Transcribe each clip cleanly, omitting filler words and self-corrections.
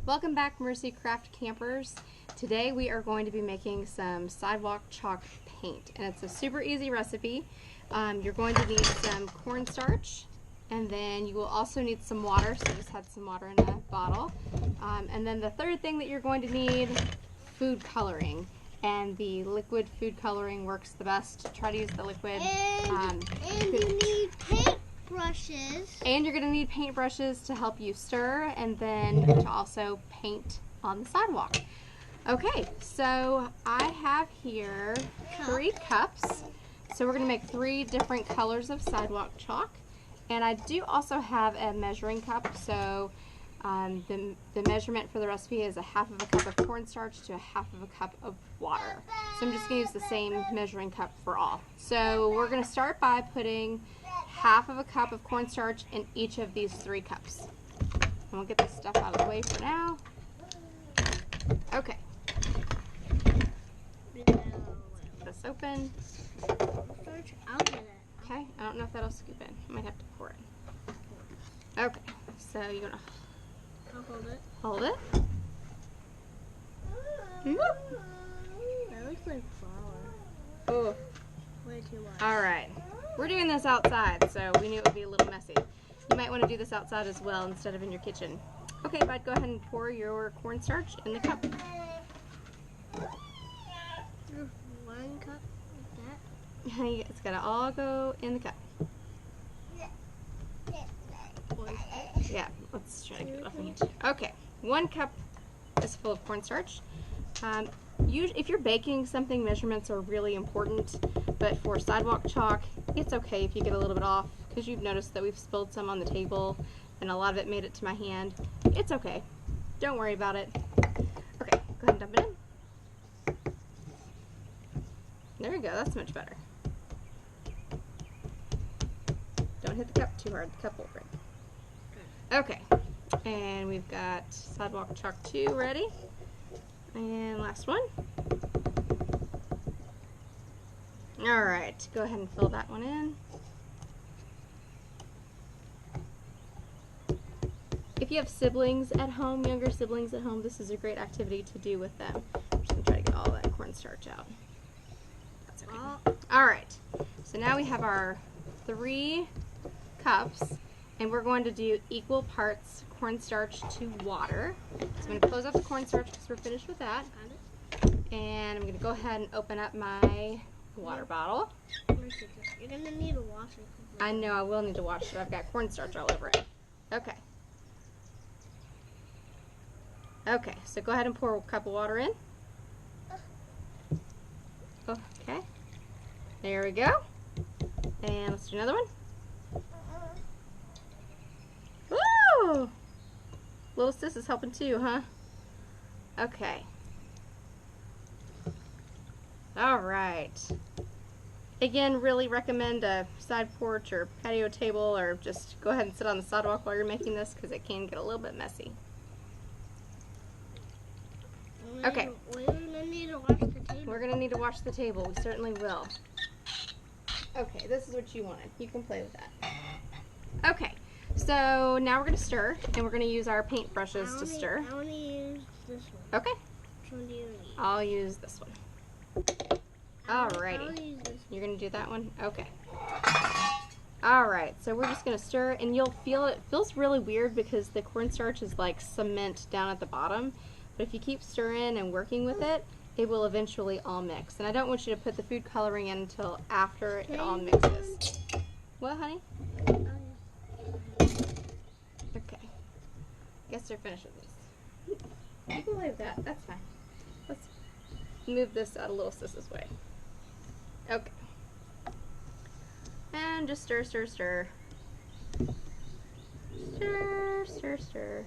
Welcome back, Mercy Craft Campers. Today we are going to be making some sidewalk chalk paint, and it's a super easy recipe. You're going to need some cornstarch, and then you will also need some water, so I just had some water in a bottle. And then the third thing that you're going to need, food coloring. And the liquid food coloring works the best. Try to use the liquid. And you need paint brushes. And you're going to need paint brushes to help you stir and then to also paint on the sidewalk. Okay, so I have here 3 cups. So we're going to make 3 different colors of sidewalk chalk. And I do also have a measuring cup. So the measurement for the recipe is 1/2 of a cup of cornstarch to 1/2 of a cup of water. So I'm just going to use the same measuring cup for all. So we're going to start by putting 1/2 of a cup of cornstarch in each of these 3 cups. And we'll get this stuff out of the way for now. Okay. Get this open. I'll get it. Okay, I don't know if that'll scoop in. I might have to pour it. Okay, so you're going to I'll hold it. hold it. That looks like flour. Oh. Way too much. Alright, we're doing this outside, so we knew it would be a little messy. You might want to do this outside as well instead of in your kitchen. Okay, Bud, go ahead and pour your cornstarch in the cup. One cup like that. Honey, it's got to all go in the cup. Yeah, let's try to get it off my hand. Okay, 1 cup is full of cornstarch. If you're baking something, measurements are really important, but for sidewalk chalk, it's okay if you get a little bit off, because you've noticed that we've spilled some on the table, and a lot of it made it to my hand. It's okay. Don't worry about it. Okay, go ahead and dump it in. There we go, that's much better. Don't hit the cup too hard, the cup will break. Okay, and we've got sidewalk chalk 2 ready. And last one. Alright, go ahead and fill that one in. If you have siblings at home, younger siblings at home, this is a great activity to do with them. I'm just going to try to get all that cornstarch out. That's okay. Alright, so now we have our 3 cups, and we're going to do equal parts cornstarch to water. So I'm going to close off the cornstarch because we're finished with that. And I'm going to go ahead and open up my water bottle. You're going to need to wash it. I know I will need to wash it. I've got cornstarch all over it. Okay. Okay, so go ahead and pour a cup of water in. Okay. There we go. And let's do another one. Woo! Little sis is helping too, huh? Okay. Alright. Again, really recommend a side porch or patio table, or just go ahead and sit on the sidewalk while you're making this, because it can get a little bit messy. Okay. We're going to need to wash the table. We're going to need to wash the table. We certainly will. Okay, this is what you wanted. You can play with that. Okay. So now we're going to stir, and we're going to use our paint brushes to stir. I want to use this one. Okay. Which one do you need? I'll use this one. Alrighty. I'll use this one. You're going to do that one? Okay. Alright, so we're just going to stir, and you'll feel it feels really weird because the cornstarch is like cement down at the bottom. But if you keep stirring and working with it, it will eventually all mix. And I don't want you to put the food coloring in until after it all mixes. What, honey? Okay. Guess they're finished with this. You can play with that. That's fine. Let's move this out a little sis's way. Okay. And just stir, stir, stir. Stir, stir, stir.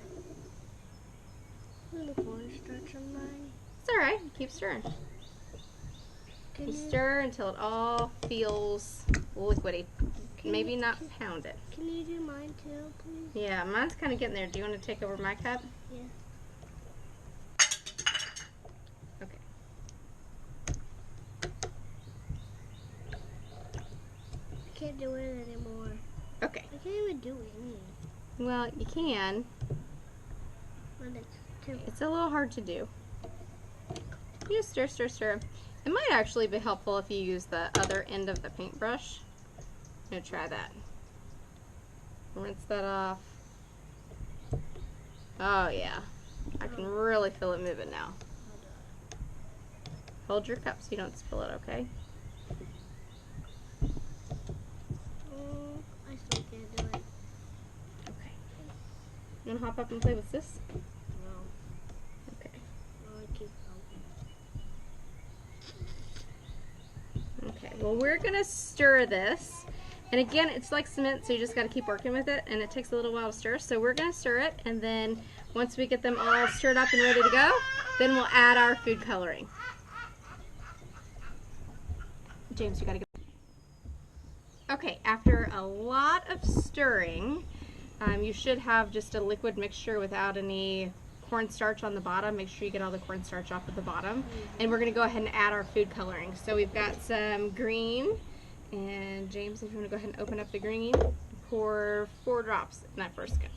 The cornstarch on mine. It's alright. Keep stirring. You stir until it all feels liquidy. Maybe not pound it. Can you do mine too, please? Yeah, mine's kind of getting there. Do you want to take over my cup? Yeah. Okay. I can't do it anymore. Okay. I can't even do it. Well, you can. But too. It's a little hard to do. You just stir, stir, stir. It might actually be helpful if you use the other end of the paintbrush. I'm gonna try that. Rinse that off. Oh yeah, I can really feel it moving now. Hold your cup so you don't spill it, okay? I still can't do it. Okay. You wanna hop up and play with this? No. Okay. No, I keep going. Okay, well we're gonna stir this. And again, it's like cement, so you just gotta keep working with it, and it takes a little while to stir. So we're gonna stir it, and then once we get them all stirred up and ready to go, then we'll add our food coloring. James, you gotta go. Okay, after a lot of stirring, you should have just a liquid mixture without any cornstarch on the bottom. Make sure you get all the cornstarch off at the bottom. And we're gonna go ahead and add our food coloring. So we've got some green, and James, if you wanna go ahead and open up the green, pour 4 drops in that first cup.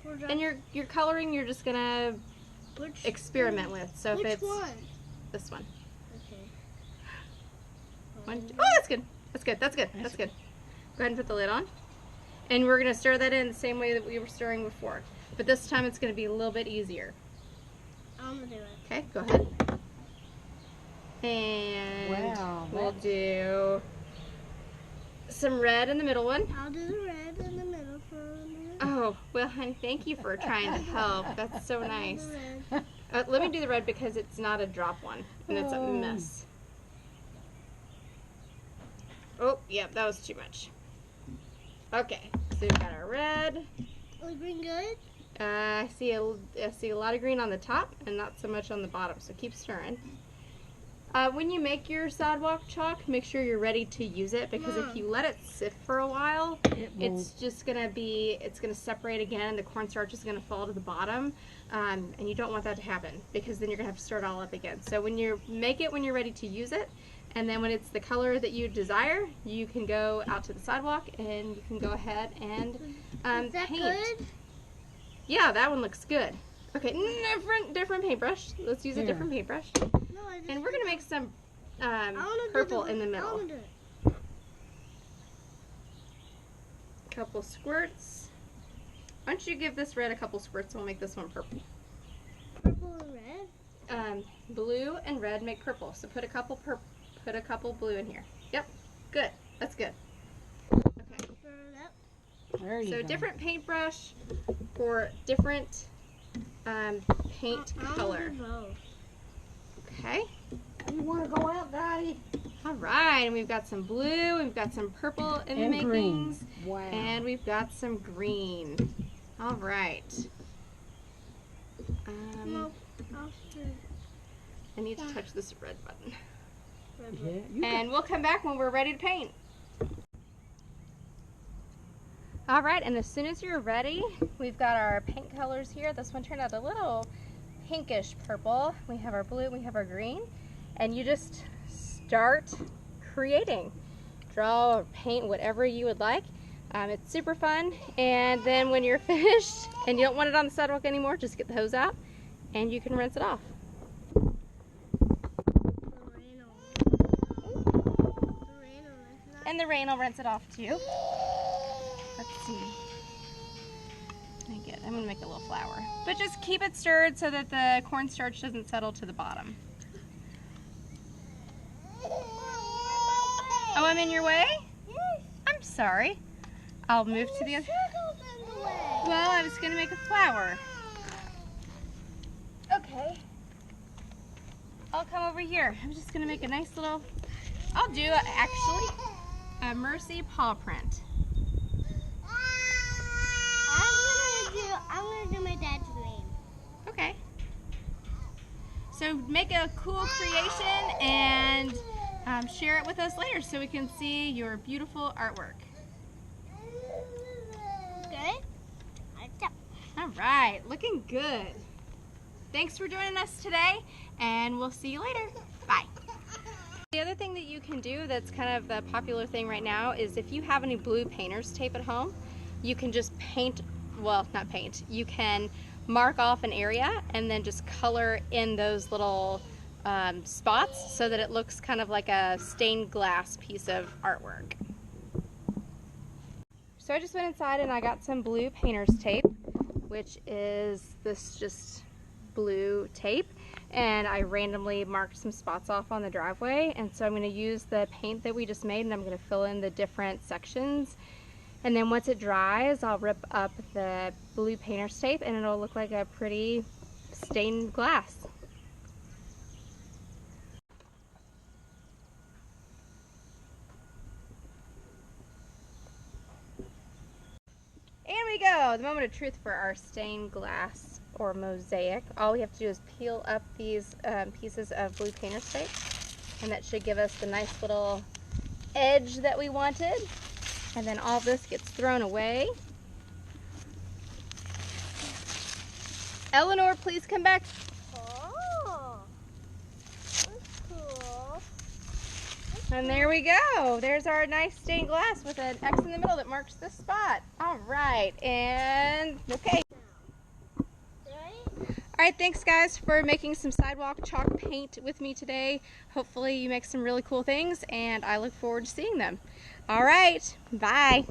4 drops. And your coloring, you're just gonna experiment with. So if Which it's one? this one. Okay. Oh, that's good. That's good. That's good. That's good. Go ahead and put the lid on. And we're going to stir that in the same way that we were stirring before. But this time it's going to be a little bit easier. I'm gonna do it. Okay, go ahead. And we'll do some red in the middle one. I'll do the red in the middle for a minute. Oh, well, honey, thank you for trying to help. That's so nice. The red. Let me do the red because it's not a drop one, and it's a mess. Oh, yep, that was too much. Okay, so we've got our red. Is green good? I see a lot of green on the top and not so much on the bottom, so keep stirring. When you make your sidewalk chalk, make sure you're ready to use it, because if you let it sit for a while, it's just gonna separate again, and the cornstarch is gonna fall to the bottom, and you don't want that to happen, because then you're gonna have to start all up again. So when you make it, when you're ready to use it, and then when it's the color that you desire, you can go out to the sidewalk and you can go ahead and Is that paint. good? Yeah, that one looks good. Okay, different paintbrush. Let's use a different paintbrush. No, I just And we're gonna make some I wanna purple do in the I middle. wanna do it. Couple squirts. Why don't you give this red a couple squirts and we'll make this one purple. Purple and red? Blue and red make purple. So put a couple blue in here. Yep, good. That's good. Okay. Stir it up. There you So go. different paintbrush for different paint color. Do both. Okay. You want to go out, Daddy? All right, and we've got some blue, we've got some purple in the makings, Wow. and we've got some green. All right. No, I'll stir it. I need to touch this red button. Yeah, you And we'll come back when we're ready to paint. All right, and as soon as you're ready, we've got our paint colors here. This one turned out a little pinkish purple. We have our blue, we have our green, and you just start creating. Draw or paint whatever you would like. It's super fun, and then when you're finished and you don't want it on the sidewalk anymore, just get the hose out and you can rinse it off. And the rain will rinse it off too. Let's see. I'm gonna make a little flower. But just keep it stirred so that the cornstarch doesn't settle to the bottom. Oh, I'm in your way? Yes. I'm sorry. I'll move to the other. Circles in the way. Well, I was gonna make a flower. Okay. I'll come over here. I'm just gonna make a nice little, I'll do actually a Mercy paw print. I'm gonna do my dad's name. Okay. So make a cool creation and share it with us later so we can see your beautiful artwork. Good? All right, looking good. Thanks for joining us today, and we'll see you later. Bye. The other thing that you can do that's kind of the popular thing right now is if you have any blue painter's tape at home, you can just paint, well, not paint, you can mark off an area and then just color in those little spots so that it looks kind of like a stained glass piece of artwork. So I just went inside and I got some blue painter's tape, which is this just blue tape, and I randomly marked some spots off on the driveway, and so I'm going to use the paint that we just made and I'm going to fill in the different sections, and then once it dries I'll rip up the blue painter's tape and it'll look like a pretty stained glass. And we go! The moment of truth for our stained glass or mosaic. All we have to do is peel up these pieces of blue painter's tape, and that should give us the nice little edge that we wanted. And then all this gets thrown away. Eleanor, please come back. Oh, that's cool. And there we go. There's our nice stained glass with an X in the middle that marks the spot. All right, and okay. All right, thanks guys for making some sidewalk chalk paint with me today. Hopefully you make some really cool things and I look forward to seeing them. All right, bye.